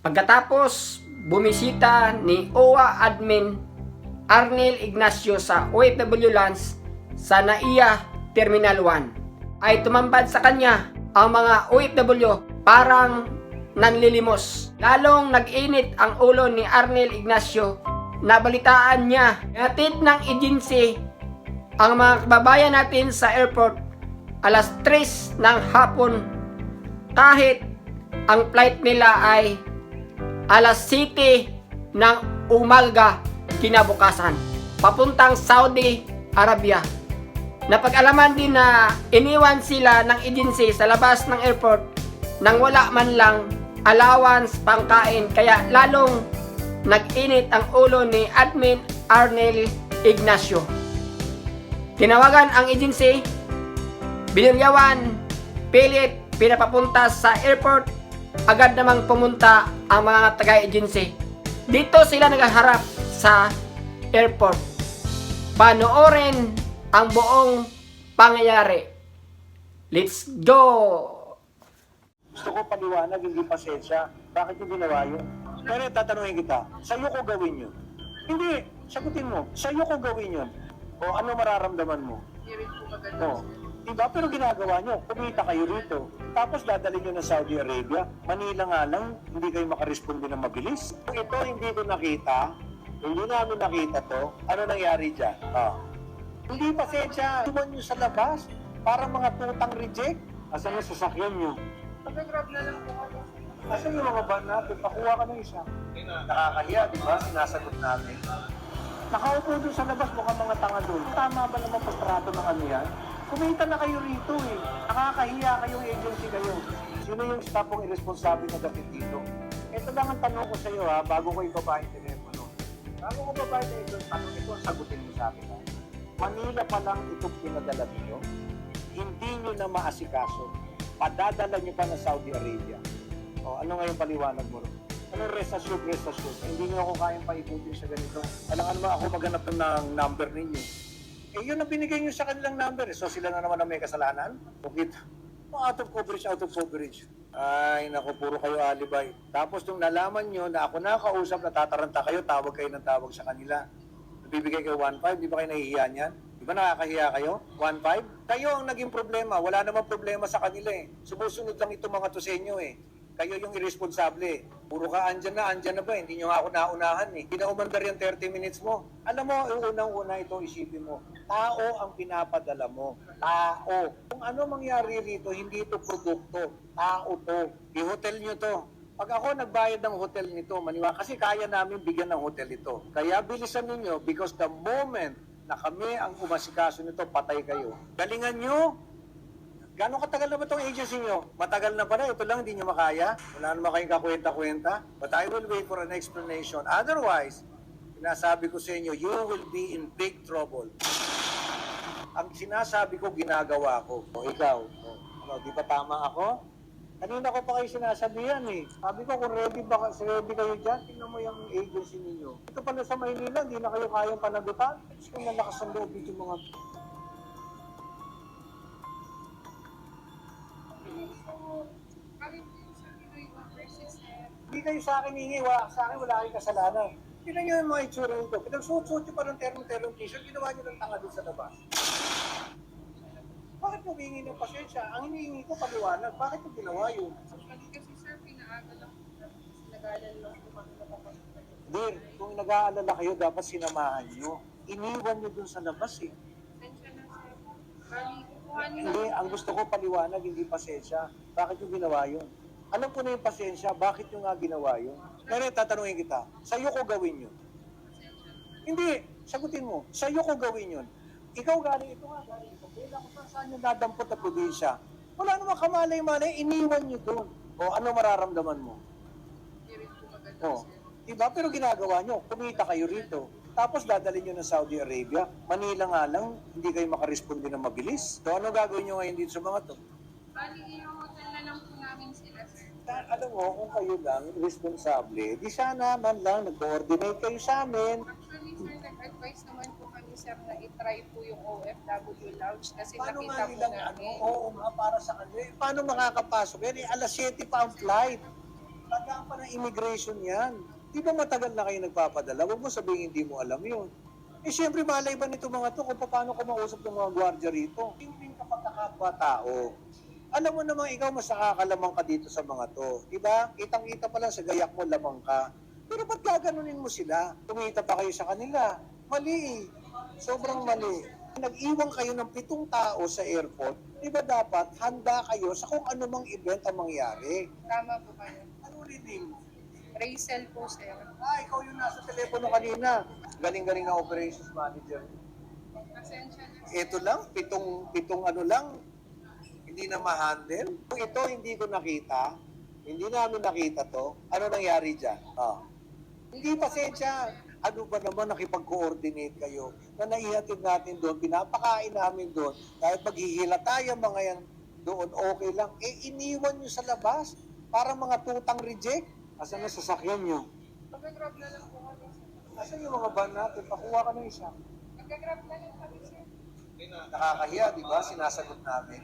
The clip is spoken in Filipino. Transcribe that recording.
Pagkatapos bumisita ni OWA Admin Arnel Ignacio sa OFW Lounge sa NAIA Terminal 1, ay tumambad sa kanya ang mga OFW parang nanlilimos. Lalong nag-init ang ulo ni Arnel Ignacio. Nabalitaan niya hatid ng agency ang mga kababayan natin sa airport alas 3 ng hapon kahit ang flight nila ay alas 7 ng umaga kinabukasan papuntang Saudi Arabia. Napag-alaman din na iniwan sila ng agency sa labas ng airport nang wala man lang allowance pangkain, kaya lalong nag-init ang ulo ni Admin Arnel Ignacio. Tinawagan ang agency, binilyawan, pilit pinapapunta sa airport. Agad namang pumunta ang mga taga-agency. Dito sila naghaharap sa airport. Panoorin ang buong pangyayari. Let's go! Gusto ko paliwanag, hindi pasensya. Bakit yung ginawa yun? Pero tatanungin kita, sa'yo ko gawin yun. Hindi, sagutin mo, sa'yo ko gawin yun. O ano mararamdaman mo? O, diba? Pero ginagawa nyo, kumita kayo rito. Tapos dadalhin nyo na Saudi Arabia. Manila nga lang, hindi kayo makaresponde na mabilis. Kung ito hindi ko nakita, hindi namin nakita to, ano nangyari dyan? Hindi pasensya, tuman nyo sa labas, parang mga tutang reject. Asan yung sasakyan nyo? Pag-grab na lang po ako. Asan yung mga van natin? Pakuha ka ng isa. Nakakahiya, di ba? Sinasagot natin. Nakaupo doon sa labas, mukhang mga tanga doon. Tama ba naman pastrato ng ano yan? Kumita na kayo rito eh. Nakakahiya kayong agency kayo. Sino yung staff kong irresponsible na dapat dito? Ito lang ang tanong ko sa iyo ha, bago ko ibaba yung telepono. Bago ko ibaba yung tanong, ito ang sagutin mo sa akin ha. Manila pa lang itong pinadala niyo, hindi nyo na maasikaso. Padadala nyo pa na Saudi Arabia. O, ano ngayon paliwanag mo rin? Anong rest assured? Hindi nyo ako kayang paikutin sa ganito. Alam mo ako maghanap ng number ninyo. Eh, yun ang binigay nyo sa kanilang number. So, sila na naman ang may kasalanan? Bakit? Out of coverage. Ay, naku, puro kayo alibay. Tapos, nung nalaman nyo na ako nakakausap, natataranta kayo, tawag kayo ng tawag sa kanila. Bibigay kayo 1.5, di ba kayo nahihiya niyan? Di ba nakakahiya kayo? 1.5? Kayo ang naging problema. Wala namang problema sa kanila eh. Sumusunod lang itong mga to sa inyo eh. Kayo yung irresponsible. Puro ka andyan na ba? Hindi nyo nga ako naunahan eh. Hindi na umandar yung 30 minutes mo. Alam mo, yung unang-una ito, isipin mo. Tao ang pinapadala mo. Tao. Kung ano mangyari rito, hindi ito produkto. Tao to. I-hotel nyo to. Pag ako nagbayad ng hotel nito, kasi kaya namin bigyan ng hotel ito. Kaya bilisan ninyo because the moment na kami ang umasikaso nito, patay kayo. Galingan nyo. Gano'ng katagal na ba itong agency nyo? Matagal na pala, ito lang, hindi nyo makaya. Wala naman kayong kakwenta-kwenta. But I will wait for an explanation. Otherwise, sinasabi ko sa inyo, you will be in big trouble. Ang sinasabi ko, ginagawa ko. O ikaw, di ba tama ako? Kanina ko pa kayo sinasabihan eh. Sabi ko, kung ready kayo dyan, tingnan mo yung agency ninyo. Ito pala sa Maynila, hindi na kayo kayang panagutan. Gusto kong nalakas ang loob dito mga... Hindi kayo sa akin hihingi, sa akin wala kayong kasalanan. Tignan nyo yung mga itsura nito. Pinagsuot-suot nyo pa ng termo-termo t-shirt, ginawa nyo ng tanga doon sa labas. Bakit mo hihingi ng pasensya? Ang hinihingi ko paliwanag, bakit mo ginawa yun? Kasi sir, pinaaga lang po. Nag-aalala lang po kami nakapasok. Dear, kung nag-aalala kayo, dapat sinamahan nyo. Iniwan nyo doon sa labas eh. Pasensya na sir. Bali, kukuhanin Hindi, ang gusto ko paliwanag, hindi pasensya. Bakit yung ginawa yun? Alam ko na yung pasensya, bakit yung nga ginawa yun? Pero tatanungin kita, sa'yo ko gawin yun? Hindi, sagutin mo, sa'yo ko gawin yun. Ikaw galing ito. Kailan ko saan yung dadampot na probinsya? Wala namang kamalay-malay, iniwan nyo doon. O ano mararamdaman mo? Hindi rin po maganda O, sir. diba? Pero ginagawa nyo, kumita kayo rito. Tapos dadalhin nyo ng Saudi Arabia. Manila nga lang, hindi kayo makaresponde na mabilis. So ano gagawin nyo ngayon dito sa mga to? Bali, i-hotel na lang po namin sila sir. Alam mo, kung kayo lang responsable, di sana man lang nag-coordinate kayo sa amin. Actually sir, nag-advise naman po kami sir na i-try po yung OFW lounge kasi Paano nakita nga po nilang namin. oo nga, para sa kanila. Paano makakapasok yan? Alas 7 pa ang flight. Tagaan pa ng immigration yan. Di ba matagal na kayo nagpapadala? Huwag mo sabihin hindi mo alam yun. Eh siyempre malay ba nito mga to kung paano ko mausap ng mga gwardiya rito? Hindi kapag nakapwa-tao. Alam mo naman ikaw mas nakakalamang ka dito sa mga to. Diba? Kitang-kita pa lang sa gayak mo, lamang ka. Pero ba't gaganunin mo sila? Tumita pa kayo sa kanila. Mali. Sobrang mali. Nag-iwan kayo ng 7 tao sa airport. Di ba dapat handa kayo sa kung ano mang event ang mangyari? Tama po kayo. Ano rin? Racel po, sir. Ikaw yung nasa telepono kanina. Galing-galing na operations manager. Pasensya na. Ito lang, pitong ano lang, hindi na ma-handle. Kung ito hindi ko nakita, hindi namin nakita to, ano nangyari dyan? Hindi pasensya. Ano ba naman nakipag-coordinate kayo na naihatid natin doon, pinapakain namin doon, kahit maghihila tayo mga yan doon, okay lang. Eh, iniwan nyo sa labas para mga tutang reject. Asan na sasakyan nyo? Mag-grab na lang po kami, sir. Asan yung mga van natin? Pakuha ka ng isa. Mag-grab na lang kami, sir. Nakakahiya, di ba? Sinasagot namin.